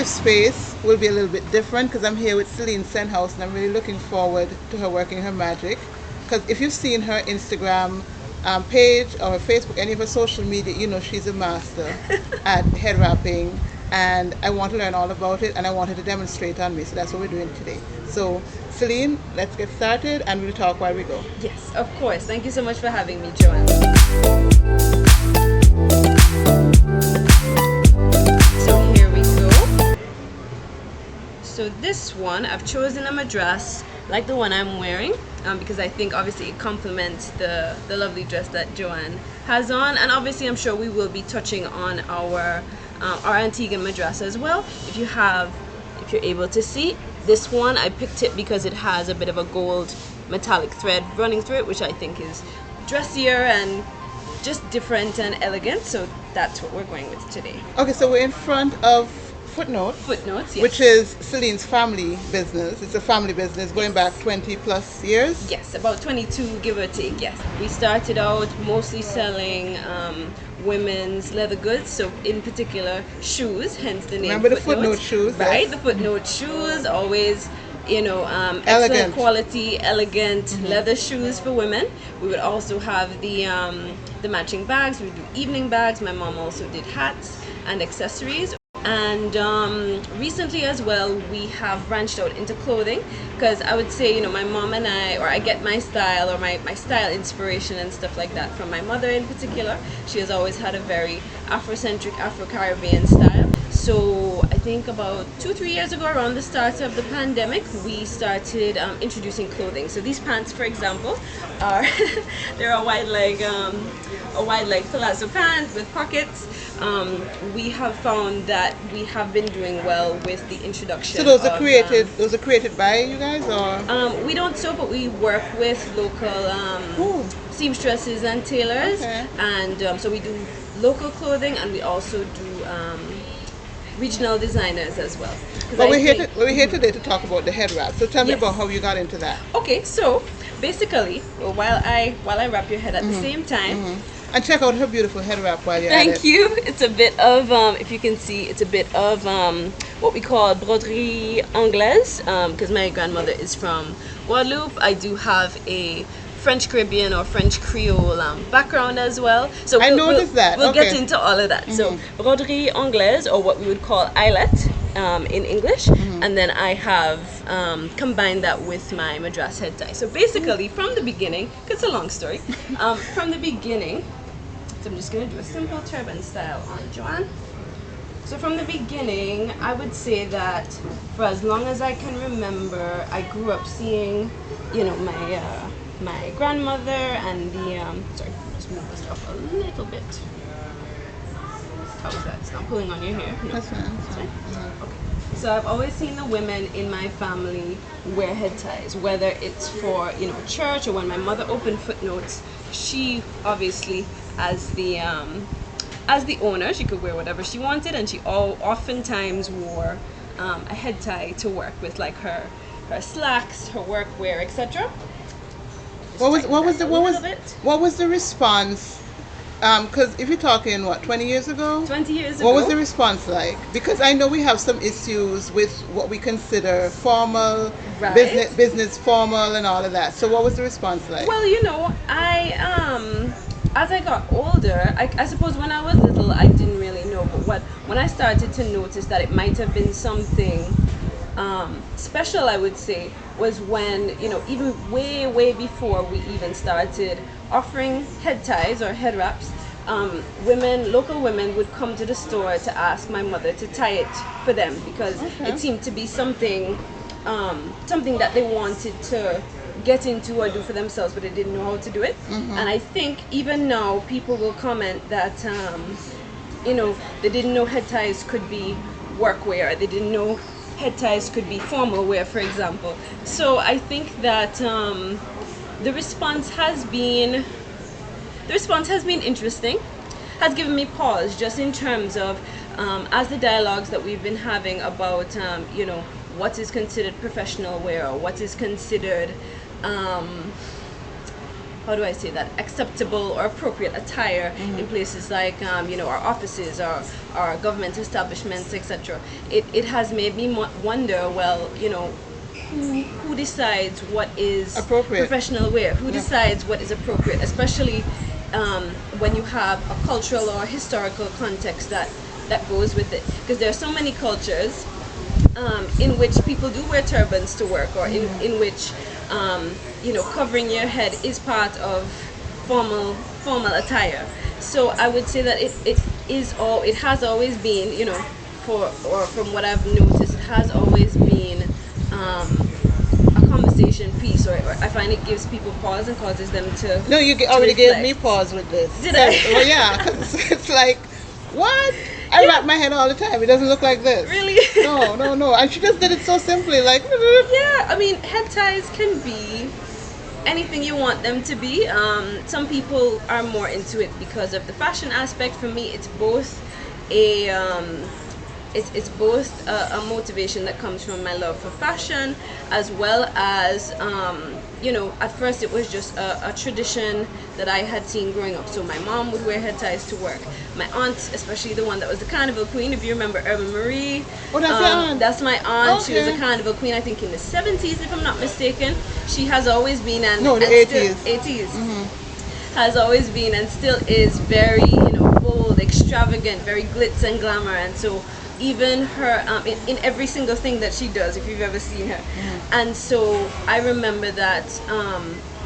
creative space will be a little bit different because I'm here with Celene Senhouse and I'm really looking forward to her working her magic. Because if you've seen her Instagram page or her Facebook, any of her social media, you know she's a master at head wrapping, and I want to learn all about it and I want her to demonstrate on me. So that's what we're doing today. So Celene, let's get started and we'll talk while we go. Yes, of course. Thank you so much for having me, Joanne. So here we go. So this one, I've chosen a madras like the one I'm wearing because I think obviously it complements the lovely dress that Joanne has on, and obviously I'm sure we will be touching on our Antigua madras as well. If you're able to see, this one I picked it because it has a bit of a gold metallic thread running through it, which I think is dressier and just different and elegant, so that's what we're going with today. Okay, so we're in front of Footnotes, Yes. which is Celine's family business. It's a family business going back 20 plus years. Yes, about 22, give or take, yes. We started out mostly selling women's leather goods, so in particular shoes, hence the name. Remember the Footnote shoes? Right, yes. the Footnote shoes, always, excellent Elegant. quality, elegant leather shoes for women. We would also have the matching bags. We would do evening bags. My mom also did hats and accessories. And recently as well, we have branched out into clothing, because I would say, my mom and I get my style or my style inspiration and stuff like that from my mother in particular. She has always had a very Afrocentric, Afro-Caribbean style. So I think about 2-3 years ago, around the start of the pandemic, we started introducing clothing. So these pants, for example, are they're a wide leg palazzo pant with pockets. We have found that we have been doing well with the introduction. So those are created by you guys, or? We don't sew, but we work with local seamstresses and tailors, Okay. and so we do local clothing, and we also do regional designers as well. But we're here today to talk about the head wrap. So tell me about how you got into that. Okay, so basically, while I wrap your head at the same time. And check out her beautiful head wrap while you're at it. Thank you. It's a bit of, if you can see, it's a bit of what we call broderie anglaise, because my grandmother is from Guadeloupe. I do have a French Caribbean or French Creole background as well. So I noticed that. We'll Okay. get into all of that. So broderie anglaise, or what we would call eyelet in English, and then I have combined that with my madras head tie. So basically, from the beginning, 'cause it's a long story, from the beginning. So I'm just going to do a simple turban style on Joanne. So from the beginning, I would say that for as long as I can remember, I grew up seeing, my grandmother and the, sorry, just move this up a little bit. How is that? It's not pulling on your hair. No. That's fine. Okay. So I've always seen the women in my family wear head ties, whether it's for church or when my mother opened Footnotes. She obviously, as the owner, she could wear whatever she wanted, and she oftentimes wore a head tie to work with, like her slacks, her workwear, etc. What was the response? Because if you're talking 20 years ago? 20 years ago. What was the response like? Because I know we have some issues with what we consider formal, Right. business formal and all of that. So what was the response like? Well, as I got older, I suppose when I was little, I didn't really know, but when I started to notice that it might have been something special, I would say, was when, even way before we even started offering head ties or head wraps, local women would come to the store to ask my mother to tie it for them, because it seemed to be something that they wanted to get into or do for themselves, but they didn't know how to do it. And I think even now people will comment that they didn't know head ties could be workwear, they didn't know head ties could be formal wear, for example. So I think that the response has been interesting, has given me pause, just in terms of as the dialogues that we've been having about what is considered professional wear, or what is considered how do I say that, acceptable or appropriate attire in places like our offices or our government establishments, etc. It has made me wonder, well, who decides what is Appropriate. professional wear? Who decides what is appropriate, especially when you have a cultural or historical context that goes with it? Because there are so many cultures in which people do wear turbans to work, or in which covering your head is part of formal attire. So I would say that it has always been, from what I've noticed, it has always been a conversation piece, or I find it gives people pause and causes them to. No, you already gave me pause with this. Did I? Well, yeah, 'cause it's like, what? I wrap my head all the time. It doesn't look like this. Really? No. And she just did it so simply, like. Yeah, I mean, head ties can be anything you want them to be. Some people are more into it because of the fashion aspect. For me, it's both a motivation that comes from my love for fashion, as well as at first it was just a tradition that I had seen growing up. So my mom would wear head ties to work. My aunt, especially the one that was the carnival queen, if you remember Urban Marie. Oh, that's your aunt. That's my aunt. Okay. She was a carnival queen, I think in the 70s, if I'm not mistaken. She has always been The 80s. 80s. Has always been and still is very, bold, extravagant, very glitz and glamour. And so even her in every single thing that she does, if you've ever seen her. And so I remember that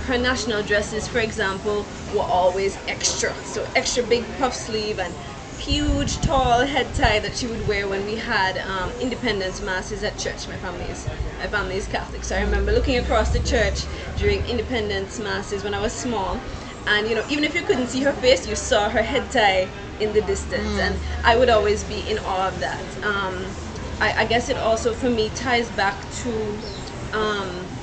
her national dresses, for example, were always extra. So extra big puff sleeve and huge tall head tie that she would wear when we had independence masses at church. My family is Catholic, so I remember looking across the church during independence masses when I was small, and even if you couldn't see her face, you saw her head tie in the distance, and I would always be in awe of that. I guess it also for me ties back to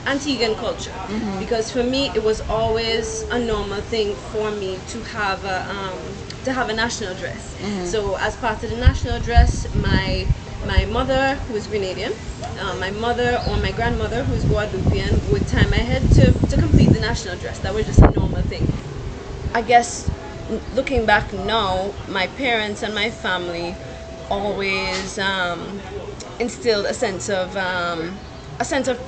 Antiguan culture, because for me it was always a normal thing for me to have a national dress. So as part of the national dress, my mother, who is Grenadian, my mother or my grandmother, who is Guadeloupean, would tie my head to complete the national dress. That was just a normal thing. I guess looking back now, my parents and my family always instilled a sense of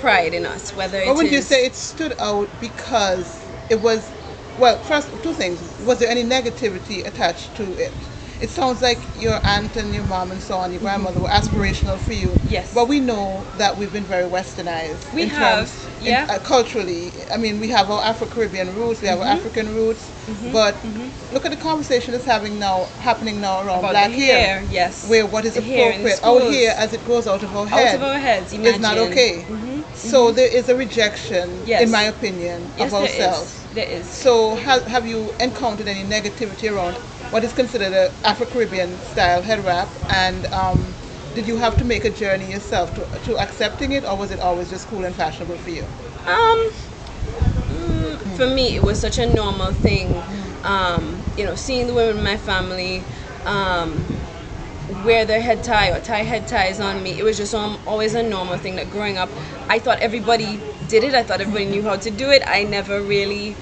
pride in us. But would you say it stood out because it was, well, first, two things. Was there any negativity attached to it? It sounds like your aunt and your mom and so on, your grandmother were aspirational for you. Yes. But we know that we've been very westernized. Culturally. I mean, we have our Afro-Caribbean roots, we have our African roots, but look at the conversation that's happening now around about black the hair. Yes. Where what is appropriate out here as it goes out of our head. Out of our heads, is not okay. So there is a rejection, in my opinion, of ourselves. There is. So have you encountered any negativity around what is considered an Afro-Caribbean style head wrap, and did you have to make a journey yourself to accepting it, or was it always just cool and fashionable for you? For me, it was such a normal thing. Seeing the women in my family wear their head tie or tie head ties on me, it was just always a normal thing. That growing up, I thought everybody did it. I thought everybody knew how to do it. I never really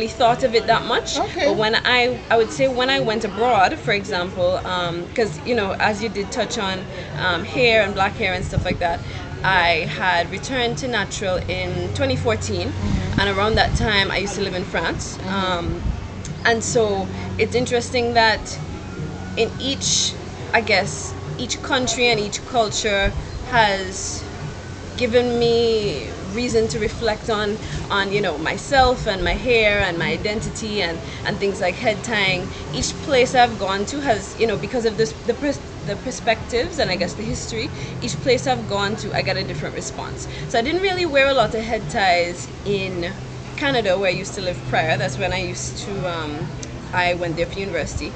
thought of it that much. Okay. But when I would say when I went abroad, for example, because as you did touch on hair and black hair and stuff like that, I had returned to natural in 2014, and around that time I used to live in France, and so it's interesting that in each country and each culture has given me reason to reflect on myself and my hair and my identity and things like head tying. Each place I've gone to has, because of the perspectives and I guess the history, each place I've gone to I got a different response. So I didn't really wear a lot of head ties in Canada, where I used to live prior. That's when I went there for university.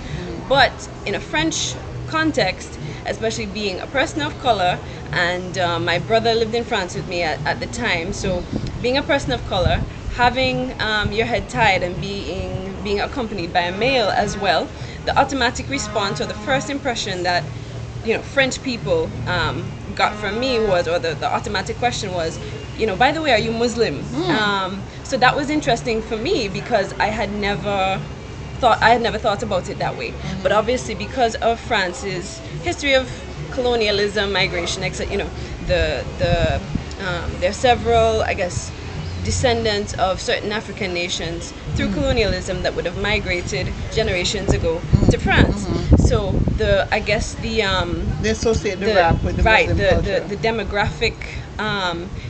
But in a French context, especially being a person of color, and my brother lived in France with me at the time, so being a person of color, having your head tied and being accompanied by a male as well, the automatic response or the first impression that French people got from me was, or the automatic question was, by the way, are you Muslim? so that was interesting for me because I had never thought about it that way. But obviously, because of France's history of colonialism, migration, etc., there are several, I guess, descendants of certain African nations through colonialism that would have migrated generations ago to France. So the they associate the wrap with the Muslim culture. the demographic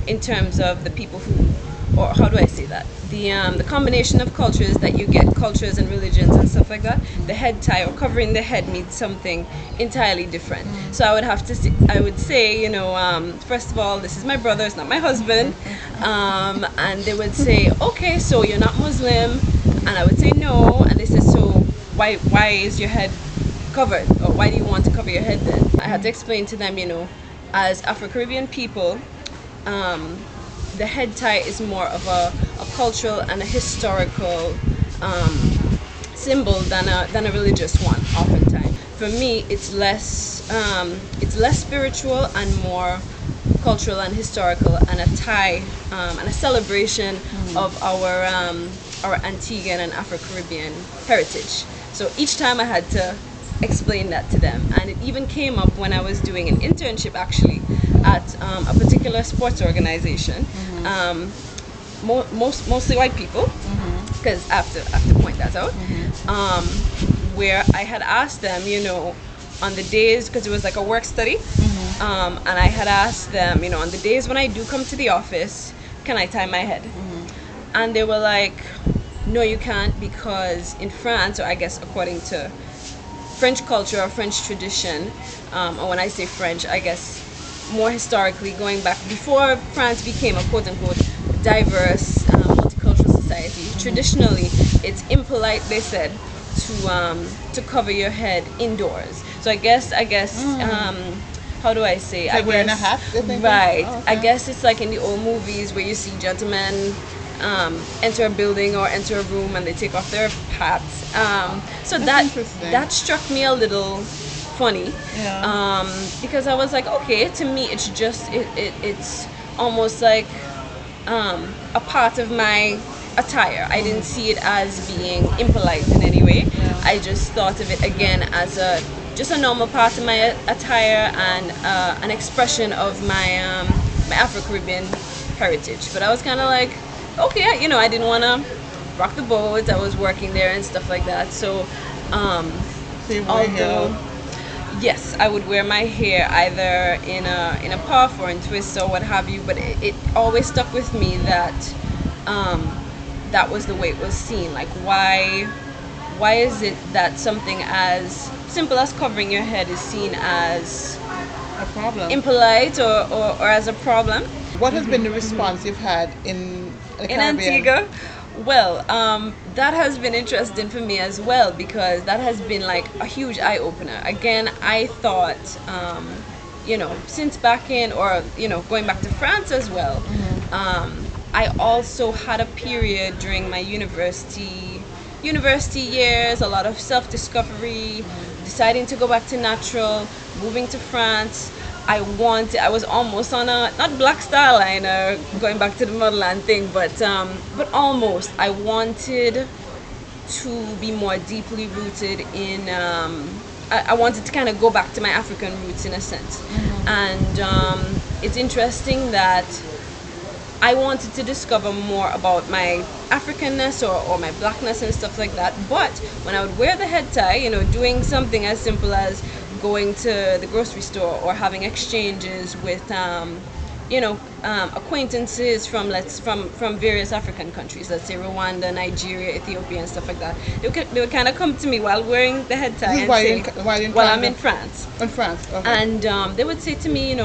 in terms of the people who, or how do I say that? The combination of cultures that you get, cultures and religions and stuff like that. The head tie or covering the head means something entirely different. So I would say, first of all, this is my brother, it's not my husband, and they would say, okay, so you're not Muslim, and I would say no, and they said, so why is your head covered, or why do you want to cover your head then? I had to explain to them, as Afro-Caribbean people, the head tie is more of a cultural and a historical symbol than a religious one. Oftentimes, for me, it's less spiritual and more cultural and historical, and a tie and a celebration of our Antiguan and Afro-Caribbean heritage. So each time I had to explain that to them, and it even came up when I was doing an internship actually at a particular sports organization, mostly white people, because I have to point that out, where I had asked them, on the days, because it was like a work study, and I had asked them, on the days when I do come to the office, can I tie my head? And they were like, no, you can't, because in France, or I guess according to French culture or French tradition, or when I say French, I guess more historically, going back before France became a quote-unquote diverse multicultural society, traditionally it's impolite, they said, to cover your head indoors. So I guess how do I say? Like wearing a hat, right? Oh, okay. I guess it's like in the old movies where you see gentlemen enter a building or enter a room and they take off their hats. So that struck me a little funny, because I was like, okay, to me it's just it's almost like a part of my attire. I didn't see it as being impolite in any way. I just thought of it again as just a normal part of my attire and an expression of my my Afro-Caribbean heritage. But I was kind of like, okay, I didn't want to rock the boat. I was working there and stuff like that. So although yes, I would wear my hair either in a puff or in twists or what have you, but it always stuck with me that that was the way it was seen. Like, why is it that something as simple as covering your head is seen as a problem, impolite, or as a problem? What has been the response you've had in the Caribbean? Antigua? Well, that has been interesting for me as well, because that has been like a huge eye-opener. Again, I thought, since back in, or, going back to France as well, I also had a period during my university years, a lot of self-discovery, deciding to go back to natural, moving to France. I was almost on a, not black star liner, going back to the motherland thing, but almost. I wanted to be more deeply rooted in, I wanted to kind of go back to my African roots in a sense. And it's interesting that I wanted to discover more about my Africanness or my blackness and stuff like that. But when I would wear the head tie, doing something as simple as going to the grocery store or having exchanges with acquaintances from various African countries, let's say Rwanda, Nigeria, Ethiopia, and stuff like that. They would kind of come to me while wearing the head tie and say, while I'm in France. In France, okay. And they would say to me,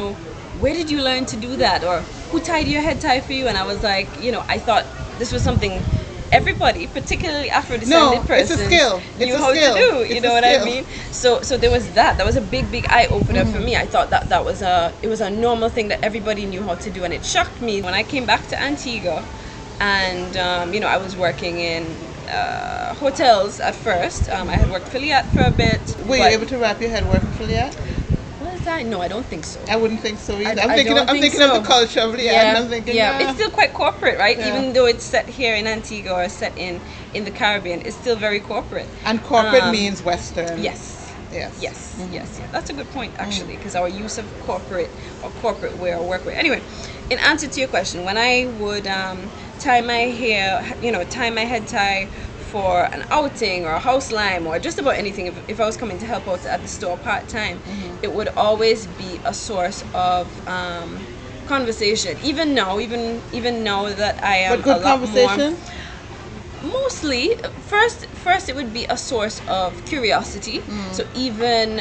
where did you learn to do that? Or who tied your head tie for you? And I was like, I thought this was something everybody, particularly Afro-descended person, it's a skill. knew how to do. You know what I mean? So there was that. That was a big eye opener for me. I thought that was a normal thing that everybody knew how to do, and it shocked me when I came back to Antigua, and I was working in hotels at first. I had worked Filiat for a bit. Were you able to wrap your head working Filiat? What is tie? No, I don't think so. I wouldn't think so either. I don't I'm think thinking of so. the culture of Leanne. Yeah, I'm thinking, yeah. It's still quite corporate, right? Yeah. Even though it's set here in Antigua or set in the Caribbean, it's still very corporate. And corporate means Western. Yes. Yes. Yes. Yes. Yeah. That's a good point, actually, because our use of corporate wear or workwear. Anyway, in answer to your question, when I would tie my hair, tie my head tie for an outing or a house lime or just about anything, if I was coming to help out at the store part-time, it would always be a source of conversation. Even now that I am But good a lot conversation? more... Mostly, first it would be a source of curiosity. So even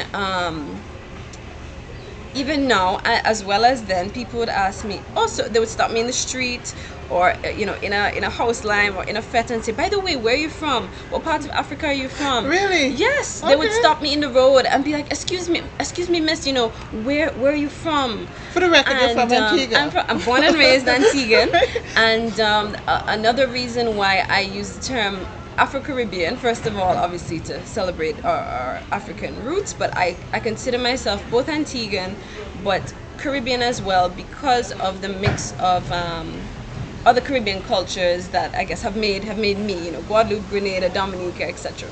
now, as well as then, people would ask me. Also, they would stop me in the street, or in a house line or in a fete, and say, "By the way, where are you from? What part of Africa are you from?" Really? Yes. They would stop me in the road and be like, excuse me, miss, where are you from?" For the record, you're from Antigua. I'm born and raised Antiguan. And another reason why I use the term Afro-Caribbean, first of all, obviously to celebrate our African roots, but I consider myself both Antiguan but Caribbean as well, because of the mix of other Caribbean cultures that I guess have made me, Guadeloupe, Grenada, Dominica, etc.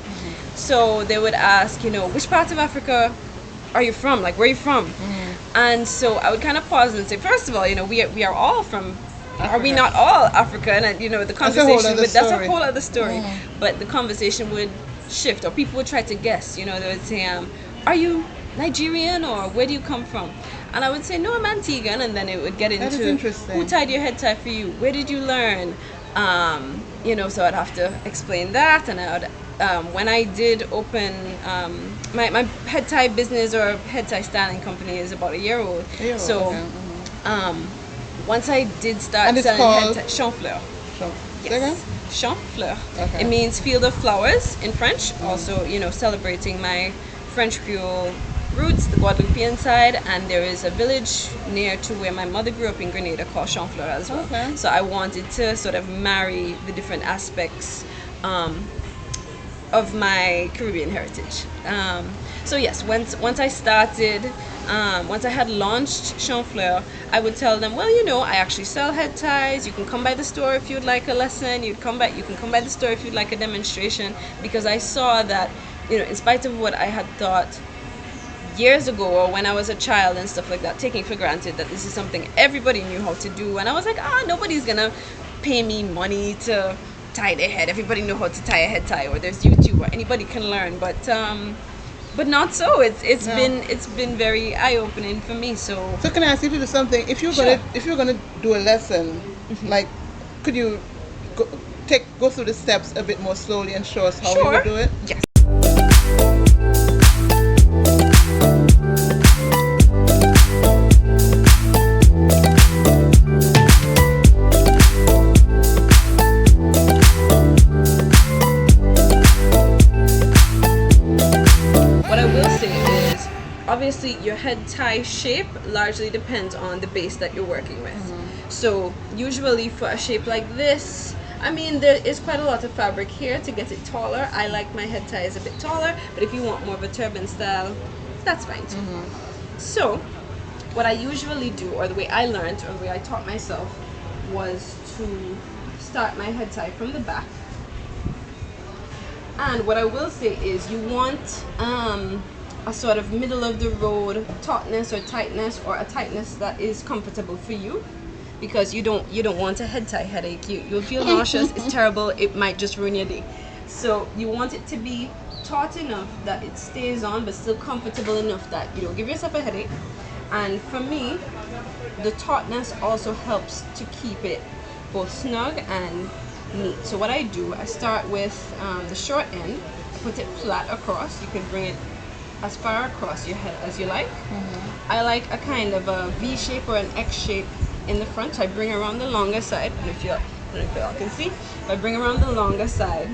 So they would ask, which part of Africa are you from? Like, where are you from? And so I would kind of pause and say, first of all, we are all from... Are we not all African? And the conversation that's a whole other story. But the conversation would shift, or people would try to guess. They would say, "Are you Nigerian, or where do you come from?" And I would say, "No, I'm Antiguan," and then it would get into who tied your head tie for you? Where did you learn? So I'd have to explain that, and I would. When I did open my head tie business or head tie styling company is about a year old. Once I did start selling head tie, Champs Fleurs. Yes. Champs Fleurs. Okay. It means field of flowers in French. Also, celebrating my French Creole roots, the Guadeloupean side, and there is a village near to where my mother grew up in Grenada called Champs Fleurs as well. Okay. So I wanted to sort of marry the different aspects of my Caribbean heritage. So yes, once I started, once I had launched Champs Fleurs, I would tell them, well, I actually sell head ties. You can come by the store if you'd like a lesson. You can come by the store if you'd like a demonstration, because I saw that, in spite of what I had thought years ago or when I was a child and stuff like that, taking for granted that this is something everybody knew how to do, and I was like, nobody's gonna pay me money to tie their head. Everybody know how to tie a head tie, or there's YouTube, or anybody can learn. But not so. It's been very eye-opening for me. So can I ask you to do something? If you're gonna do a lesson, like, could you go through the steps a bit more slowly and show us how you would do it? Yes. Obviously, your head tie shape largely depends on the base that you're working with. So usually for a shape like this, there is quite a lot of fabric here to get it taller. I like my head ties a bit taller, but if you want more of a turban style, that's fine too. So what I usually do, or the way I learned, or the way I taught myself, was to start my head tie from the back. And what I will say is, you want a sort of middle of the road tautness or tightness, or a tightness that is comfortable for you, because you don't want a head tie headache. You'll feel nauseous. It's terrible. It might just ruin your day. So you want it to be taut enough that it stays on, but still comfortable enough that you don't give yourself a headache. And for me, the tautness also helps to keep it both snug and neat. So what I do, I start with the short end. I put it flat across. You can bring it as far across your head as you like. I like a kind of a V shape or an X shape in the front. So I bring around the longer side, and if you all can see, I bring around the longer side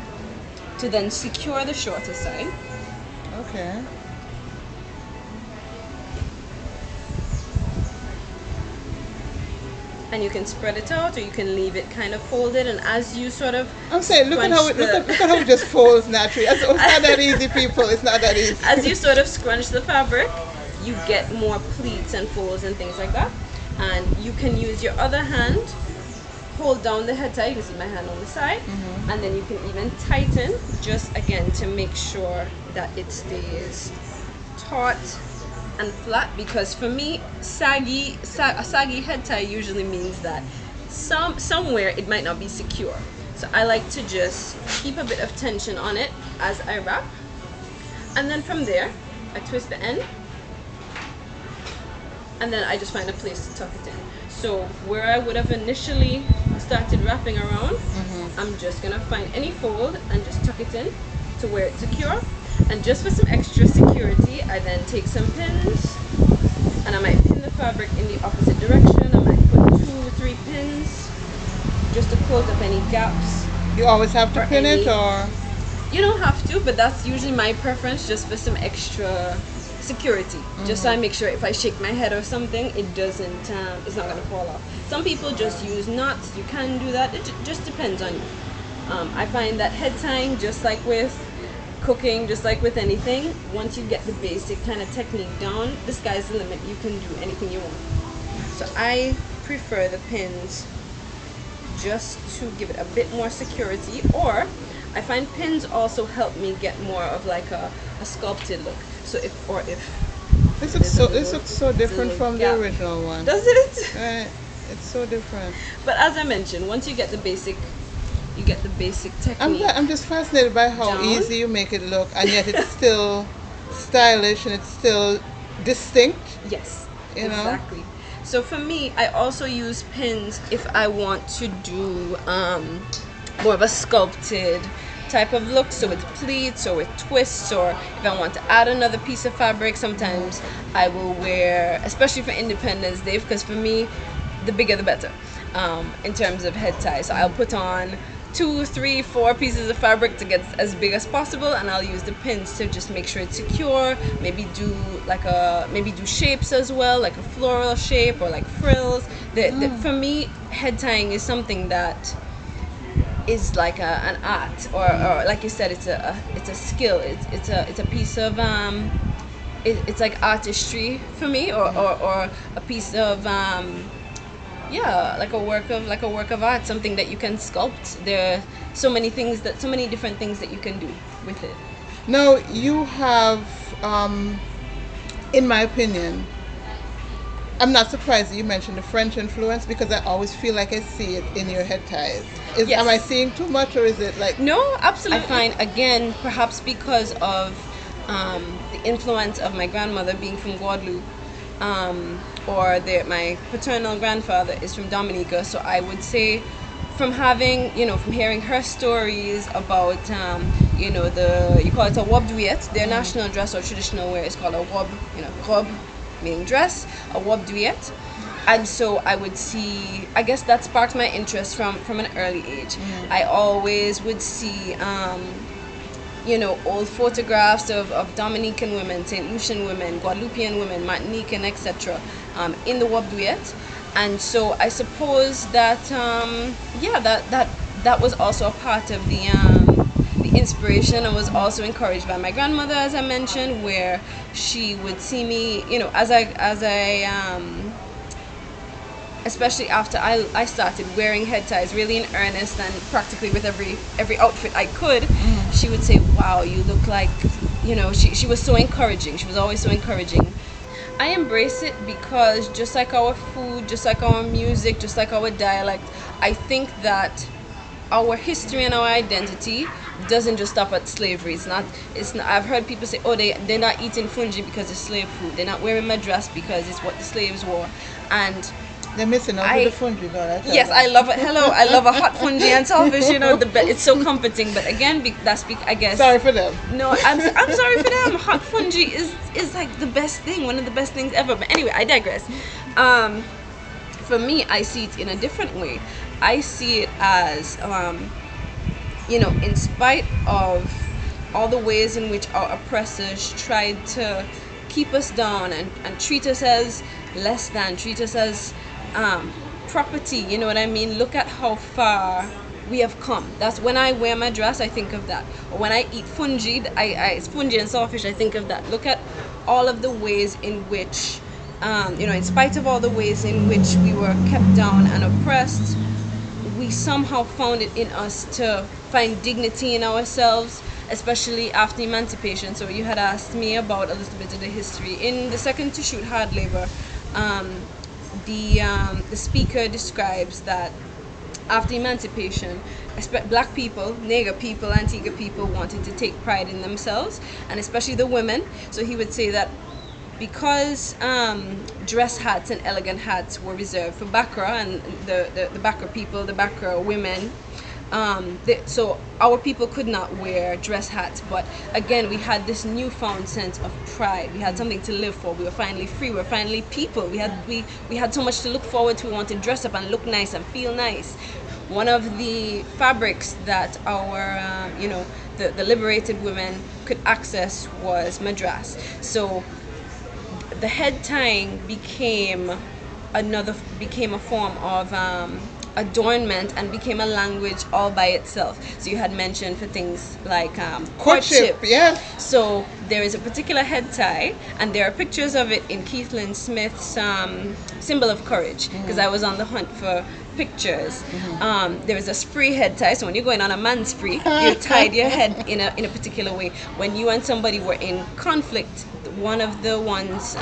to then secure the shorter side. Okay. And you can spread it out, or you can leave it kind of folded, and as you sort of... I'm saying, look at how it just folds naturally. It's not that easy, people. It's not that easy. As you sort of scrunch the fabric, you get more pleats and folds and things like that. And you can use your other hand, hold down the head tie. You can see my hand on the side, and then you can even tighten, just again to make sure that it stays taut and flat. Because for me, a saggy head tie usually means that somewhere it might not be secure. So I like to just keep a bit of tension on it as I wrap, and then from there I twist the end, and then I just find a place to tuck it in. So where I would have initially started wrapping around, I'm just gonna find any fold and just tuck it in to where it's secure. And just for some extra security, I then take some pins, and I might pin the fabric in the opposite direction. I might put 2 or 3 pins just to close up any gaps. You always have to pin it, or? You don't have to, but that's usually my preference, just for some extra security, just so I make sure if I shake my head or something, it doesn't it's not gonna fall off. Some people just use knots. You can do that. It just depends on you. I find that head tying, just like with cooking, just like with anything, once you get the basic kind of technique down, the sky's the limit. You can do anything you want. So I prefer the pins just to give it a bit more security, or I find pins also help me get more of like a sculpted look. So if this looks so different from the original one. Does it? It's so different. But as I mentioned, once you get the basic, technique. I'm just fascinated by how easy you make it look, and yet it's still stylish and it's still distinct. Yes, you know? Exactly. So for me, I also use pins if I want to do more of a sculpted type of look, so with pleats or with twists, or if I want to add another piece of fabric. Sometimes I will wear, especially for Independence Day, because for me the bigger the better in terms of head tie. So I'll put on 2, 3, 4 pieces of fabric to get as big as possible, and I'll use the pins to just make sure it's secure. Maybe do shapes as well, like a floral shape or like frills. For me, head tying is something that is like an art, or like you said, it's a skill. It's a piece of it's like artistry for me, or a piece of like a work of art, something that you can sculpt. There are so many different things that you can do with it. Now you have, in my opinion, I'm not surprised that you mentioned the French influence, because I always feel like I see it in your head ties. Yes. Am I seeing too much, or is it like... No, absolutely. I find, again, perhaps because of the influence of my grandmother being from Guadeloupe, or my paternal grandfather is from Dominica, so I would say from hearing her stories about, you call it a robe douillette, their national dress or traditional wear is called a robe, robe meaning dress, a robe douillette. And so I would see, I guess that sparked my interest from an early age. I always would see, old photographs of Dominican women, St. Lucian women, Guadeloupean women, Martinican, etc. In the robe douillette. And so I suppose that, that was also a part of the inspiration. I was also encouraged by my grandmother, as I mentioned, where she would see me, as I especially after I started wearing head ties really in earnest, and practically with every outfit I could, she would say, wow, you look like, she was so encouraging. She was always so encouraging. I embrace it because just like our food, just like our music, just like our dialect, I think that our history and our identity doesn't just stop at slavery. It's not. I've heard people say, oh, they're not eating fungi because it's slave food. They're not wearing madras because it's what the slaves wore. And they're missing out with the fungi, though. Yes, I love it. Hello, I love a hot fungi and saltfish. It's so comforting. But again, I guess. Sorry for them. No, I'm sorry for them. Hot fungi is like the best thing, one of the best things ever. But anyway, I digress. For me, I see it in a different way. I see it as, in spite of all the ways in which our oppressors tried to keep us down and treat us as less than, treat us as property, you know what I mean? Look at how far we have come. That's when I wear my dress, I think of that. Or when I eat fungi, it's fungi and saltfish, I think of that. Look at all of the ways in which, in spite of all the ways in which we were kept down and oppressed, we somehow found it in us to find dignity in ourselves, especially after emancipation. So you had asked me about a little bit of the history. In the second to shoot hard labor, the speaker describes that after emancipation, black people, nigger people, Antigua people wanted to take pride in themselves, and especially the women. So he would say that because dress hats and elegant hats were reserved for Bakra and the Bakra people, the Bakra women, so our people could not wear dress hats. But again, we had this newfound sense of pride. We had something to live for. We were finally free. We were finally people. We had so much to look forward to. We wanted to dress up and look nice and feel nice. One of the fabrics that our the liberated women could access was madras. So the head tying became a form of adornment and became a language all by itself. So you had mentioned for things like courtship. Yeah. So there is a particular head tie, and there are pictures of it in Keithlyn Smith's Symbol of Courage, because I was on the hunt for pictures. There is a spree head tie. So when you're going on a man spree, you tied your head in a particular way. When you and somebody were in conflict, one of the ones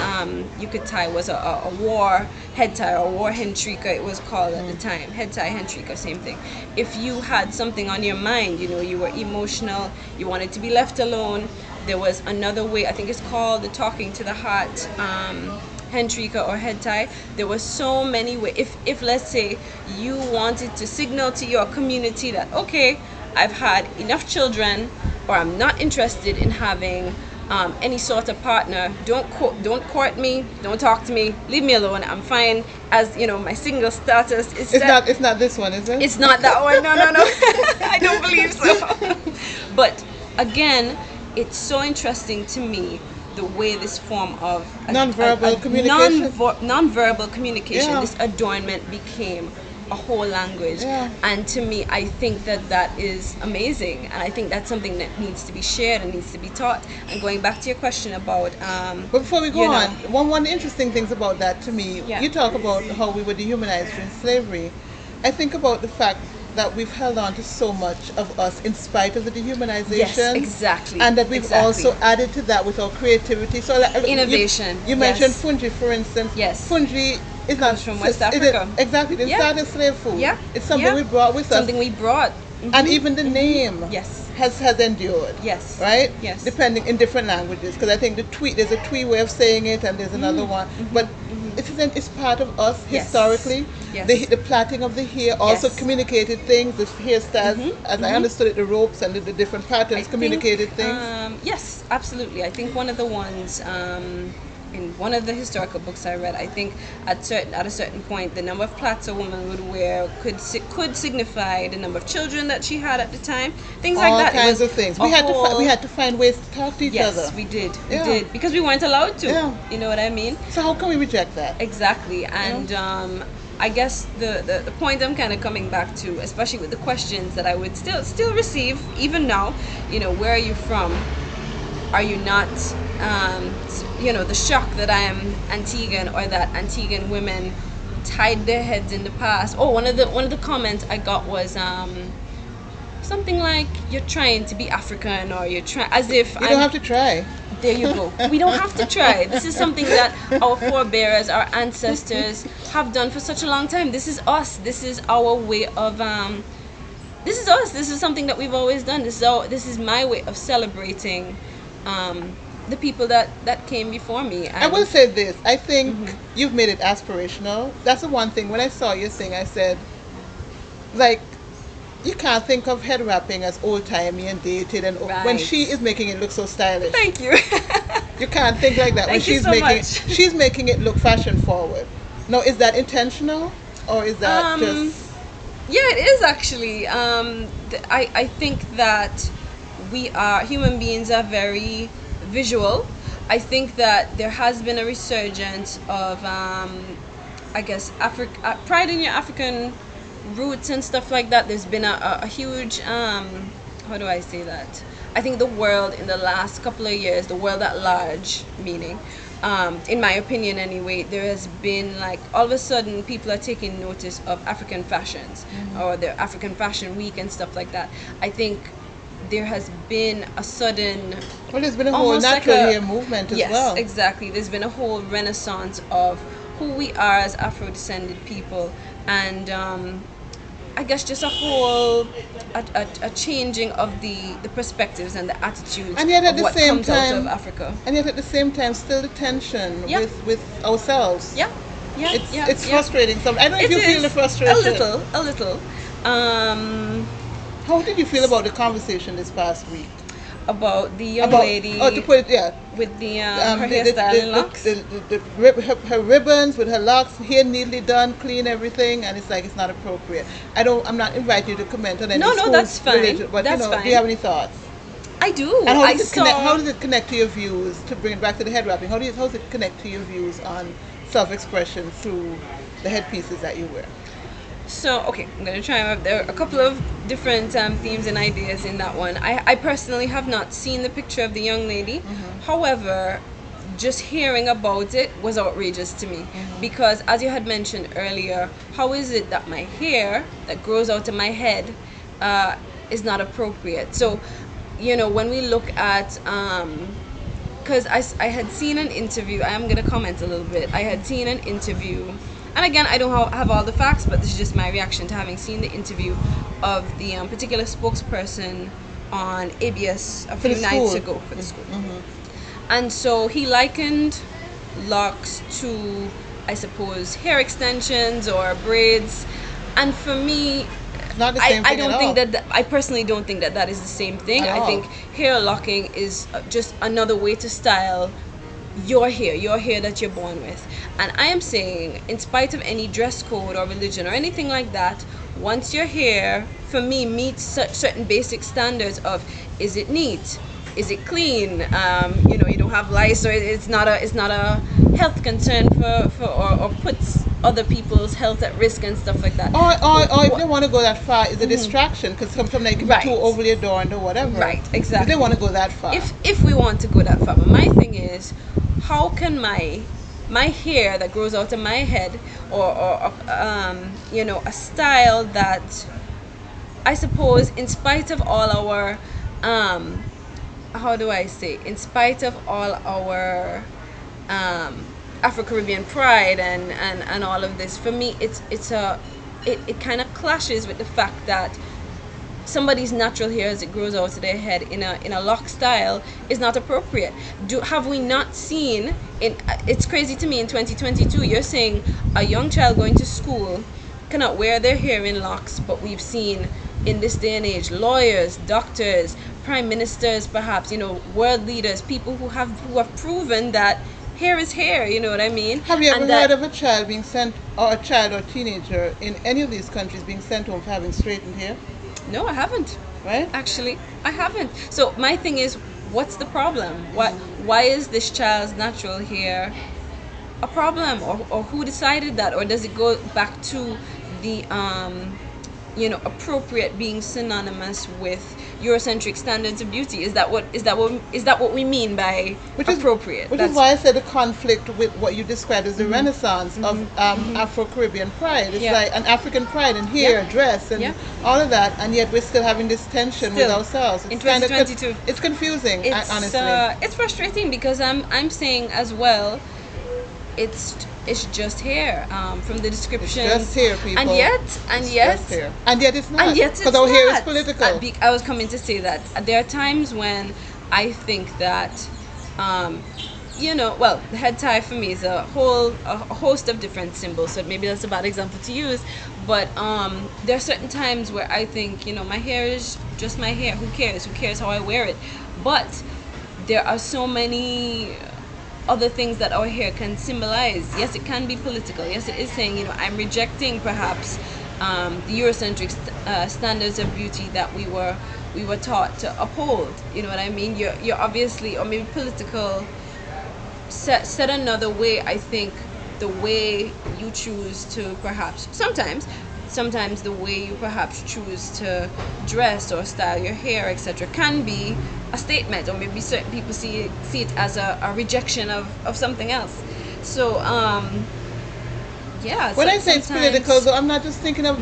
you could tie was a war head tie, or war hentrika it was called at the time. Head tie, hentrika, same thing. If you had something on your mind, you were emotional, you wanted to be left alone, there was another way. I think it's called the talking to the heart hentrika or head tie. There were so many ways. If let's say you wanted to signal to your community that, okay, I've had enough children, or I'm not interested in having any sort of partner, don't court me, don't talk to me, leave me alone, I'm fine, as my single status is set. It's not this one, is it? It's not that one. No. I don't believe so. But again, it's so interesting to me the way this form of nonverbal communication, nonverbal communication, yeah, this adornment became a whole language. Yeah. And to me, I think that is amazing, and I think that's something that needs to be shared and needs to be taught. And going back to your question about but before we go on, one interesting things about that to me, you talk about how we were dehumanized during slavery. I think about the fact that we've held on to so much of us in spite of the dehumanization. Yes, exactly. And that we've also added to that with our creativity. So innovation. You mentioned fungi, for instance. Yes. Fungi is not from West Africa. Exactly. It didn't start as slave food. Yeah. It's something we brought with us. Something we brought. And even the name has endured. Yes. Right? Yes. Depending in different languages. Because I think there's a Twi way of saying it, and there's another one. But it's part of us historically. Yes. The plaiting of the hair also communicated things. The hairstyles, as I understood it, the ropes and the different patterns communicated things. Yes, absolutely. I think one of the ones in one of the historical books I read, I think at a certain point, the number of plaits a woman would wear could signify the number of children that she had at the time. Things like that. All kinds of things. We had to find ways to talk to each other. Yes, we did. We did, because we weren't allowed to. Yeah. You know what I mean? So how can we reject that? Exactly. And I guess the point I'm kind of coming back to, especially with the questions that I would still receive even now, where are you from? Are you not, the shock that I am Antiguan, or that Antiguan women tied their heads in the past? Oh, one of the comments I got was something like, you're trying to be African, or you're trying, as if you don't have to try. There you go. We don't have to try. This is something that our forebears, our ancestors have done for such a long time. This is us. This is our way of this is us. This is something that we've always done. This is my way of celebrating the people that came before me. And I will say this. I think you've made it aspirational. That's the one thing. When I saw your thing, I said, like, you can't think of head wrapping as old-timey and dated, and when she is making it look so stylish. Thank you. You can't think like that. Thank you so much. She's making it look fashion forward. Now, is that intentional, or is that just? Yeah, it is actually. I think that human beings are very visual. I think that there has been a resurgence of, I guess, pride in your African roots and stuff like that. There's been a huge, how do I say that? I think the world in the last couple of years, the world at large, meaning, in my opinion anyway, there has been like all of a sudden people are taking notice of African fashions or the African Fashion Week and stuff like that. I think there has been a sudden, Well, there's been a whole almost like natural a, hair movement as yes, well. exactly. There's been a whole renaissance of who we are as Afro-descended people, and I guess just a whole a changing of the perspectives and the attitudes And yet at of the what same comes out of time, Africa. and yet at the same time, still the tension Yeah. with ourselves. Yeah, yeah, It's frustrating. So I don't know if It you feel is the frustration. a little. Um, How did you feel about the conversation this past week? about the young About lady oh, to put it, yeah. with the her The, hairstyle and locks. her ribbons with her locks, hair neatly done, clean everything, and it's like it's not appropriate. I'm not inviting you to comment on any No, schools that's fine. related, but That's do fine. you have any thoughts? I do. And how I does it saw. connect? How does it connect to your views? To bring it back to the head wrapping, how does it connect to your views on self-expression through the headpieces that you wear? So, okay, I'm going to try. There are a couple of different themes and ideas in that one. I personally have not seen the picture of the young lady. However, just hearing about it was outrageous to me because, as you had mentioned earlier, how is it that my hair that grows out of my head is not appropriate? So, when we look at because I had seen an interview. I am going to comment a little bit. I had seen an interview, and again, I don't have all the facts, but this is just my reaction to having seen the interview of the particular spokesperson on ABS a few nights ago for the school. And so he likened locks to, I suppose, hair extensions or braids. And for me, Not the same I thing don't at think all. that I personally don't think that that is the same thing. At I all. think hair locking is just another way to style your hair that you're born with. And I am saying, in spite of any dress code or religion or anything like that, once your hair, for me, meets certain basic standards of, is it neat, is it clean, you don't have lice, or it's not a health concern or puts other people's health at risk and stuff like that. Or if they want to go that far, is a distraction because sometimes they can be Right. too overly adorned or whatever. Right, If exactly. they want to go that far. If we want to go that far, but my thing is, how can my hair that grows out of my head, or a style that I suppose, in spite of all our how do I say, in spite of all our Afro-Caribbean pride and all of this, for me it kind of clashes with the fact that somebody's natural hair as it grows out of their head in a lock style is not appropriate. Have we not seen it's crazy to me, in 2022 you're saying a young child going to school cannot wear their hair in locks, but we've seen in this day and age lawyers, doctors, prime ministers, perhaps, world leaders, people who have proven that hair is hair, you know what I mean? Have you ever And heard that- of a child being sent, or a child or teenager in any of these countries being sent home for having straightened hair? No, I haven't. Right? Actually, I haven't. So my thing is, what's the problem? Why is this child's natural hair a problem, or who decided that, or does it go back to the appropriate being synonymous with Eurocentric standards of beauty? Is that what we mean by appropriate? Which is why I said the conflict with what you described as the renaissance of Afro-Caribbean pride. It's Yeah. like an African pride in hair, Yeah. dress, and Yeah. all of that, and yet we're still having this tension with Still, ourselves. It's in kinda 2022. it's confusing, honestly. It's frustrating because I'm saying as well, it's just hair from the description. It's just hair, people. And yet Just hair. And yet it's not. and yet it's because our hair is not. political. I was coming to say that there are times when I think that the head tie for me is a host of different symbols, so maybe that's a bad example to use, but there are certain times where I think, my hair is just my hair. Who cares how I wear it? But there are so many other things that our hair can symbolize. Yes, it can be political. Yes, it is saying, I'm rejecting perhaps the Eurocentric standards of beauty that we were taught to uphold. You know what I mean? You're obviously, or maybe political. Said another way, I think the way you choose to perhaps sometimes sometimes the way you perhaps choose to dress or style your hair, etc., can be a statement, or maybe certain people see it as a rejection of something else. So yeah. When So I say it's sometimes political, though, I'm not just thinking of.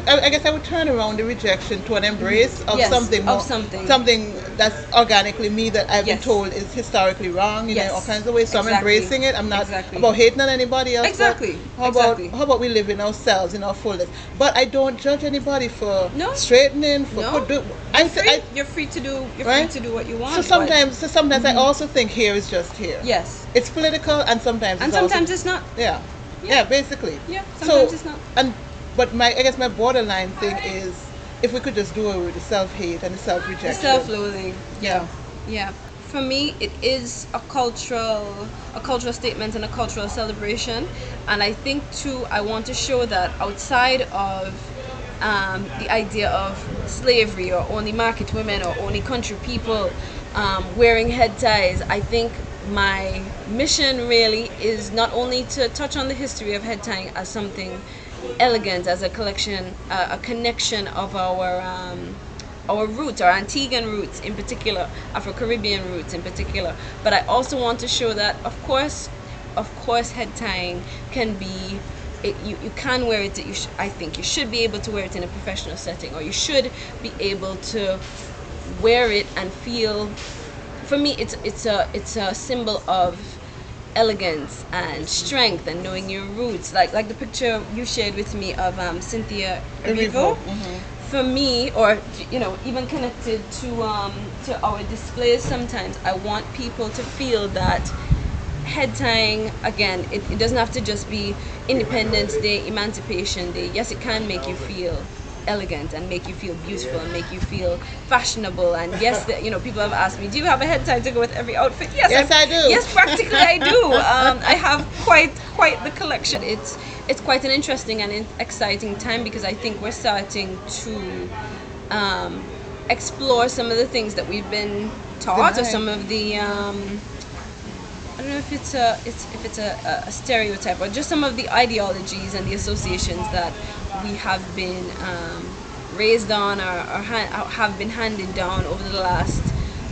I guess I would turn around the rejection to an embrace of Yes, something of more, something. something that's organically me that I've been Yes. told is historically wrong. You know, Yes, all kinds of ways. So I'm exactly. embracing it. I'm not Exactly. about hating on anybody else. Exactly, But exactly. how about we live in ourselves in our fullness? But I don't judge anybody for No. straightening for No. do. You're free. You're free to do. You're right? free to do what you want. So sometimes I also think here is just here. Yes. It's political, and sometimes And it's also, sometimes it's not. yeah. Yeah. Yeah, basically. Yeah, sometimes So, it's not. and but I guess my borderline thing is if we could just do away with the self-hate and the self-rejection. Self-loathing. Yeah. Yeah. For me, it is a cultural statement and a cultural celebration, and I think too, I want to show that outside of the idea of slavery or only market women or only country people wearing head ties, I think my mission really is not only to touch on the history of head tying as something elegant, as a collection, a connection of our roots, our Antiguan roots in particular, Afro-Caribbean roots in particular, but I also want to show that of course head tying can be you can wear it. I think you should be able to wear it in a professional setting, or you should be able to wear it and feel. For me, it's a symbol of elegance and strength and knowing your roots. Like the picture you shared with me of Cynthia Erivo. For me, or even connected to our displays, sometimes I want people to feel that head tying, again, it doesn't have to just be Independence Day, Emancipation Day. Yes, it can make you feel elegant and make you feel beautiful and make you feel fashionable. And yes, people have asked me, do you have a head tie to go with every outfit? Yes, I do. Yes, practically I do. I have quite the collection. It's quite an interesting and exciting time, because I think we're starting to explore some of the things that we've been taught, or some of the I don't know if it's a stereotype, or just some of the ideologies and the associations that we have been raised on, or have been handed down over the last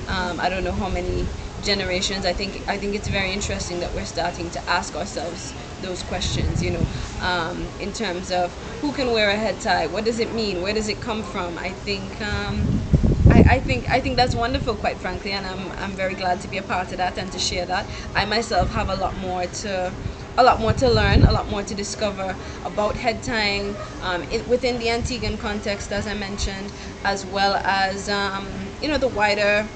I don't know how many generations. I think it's very interesting that we're starting to ask ourselves those questions, in terms of who can wear a head tie, what does it mean, where does it come from. I think I think that's wonderful, quite frankly, and I'm very glad to be a part of that and to share that. I myself have a lot more to learn, a lot more to discover about head tying within the Antiguan context, as I mentioned, as well as the wider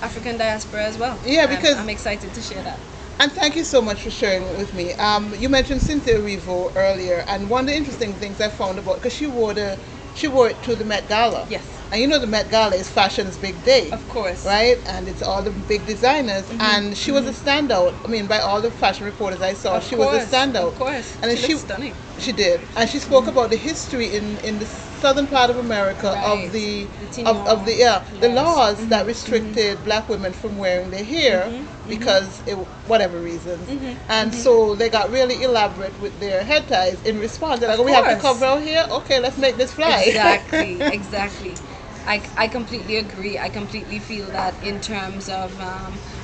African diaspora as well. Yeah, because I'm excited to share that. And thank you so much for sharing it with me. You mentioned Cynthia Erivo earlier, and one of the interesting things I found about, because she wore it to the Met Gala. Yes. And the Met Gala is fashion's big day. Of course. Right? And it's all the big designers. And she was a standout. I mean, by all the fashion reporters I saw, she was a standout. Of course. And she looked stunning. She did. And she spoke about the history in the southern part of America of the laws that restricted black women from wearing their hair because whatever reasons. And so they got really elaborate with their head ties in response. They're like, we have to cover our hair? Okay, let's make this fly. Exactly. I completely agree. I completely feel that in terms of,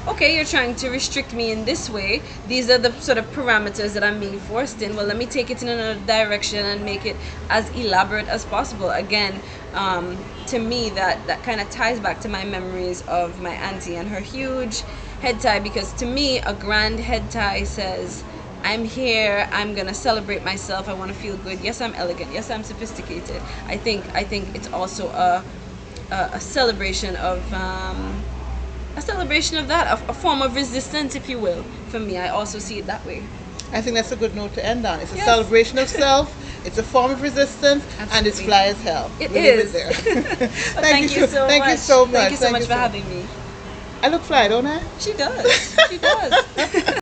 okay, you're trying to restrict me in this way. These are the sort of parameters that I'm being forced in. Well, let me take it in another direction and make it as elaborate as possible. Again, to me, that kind of ties back to my memories of my auntie and her huge head tie, because to me, a grand head tie says, I'm here, I'm gonna celebrate myself, I want to feel good. Yes, I'm elegant. Yes, I'm sophisticated. I think it's also a celebration of that, a form of resistance, if you will. For me, I also see it that way. I think that's a good note to end on. It's a celebration of self, it's a form of resistance, and it's fly as hell. It is. There. Thank you so much. Thank you so much. Thank you so much for having me. I look fly, don't I? She does. She does.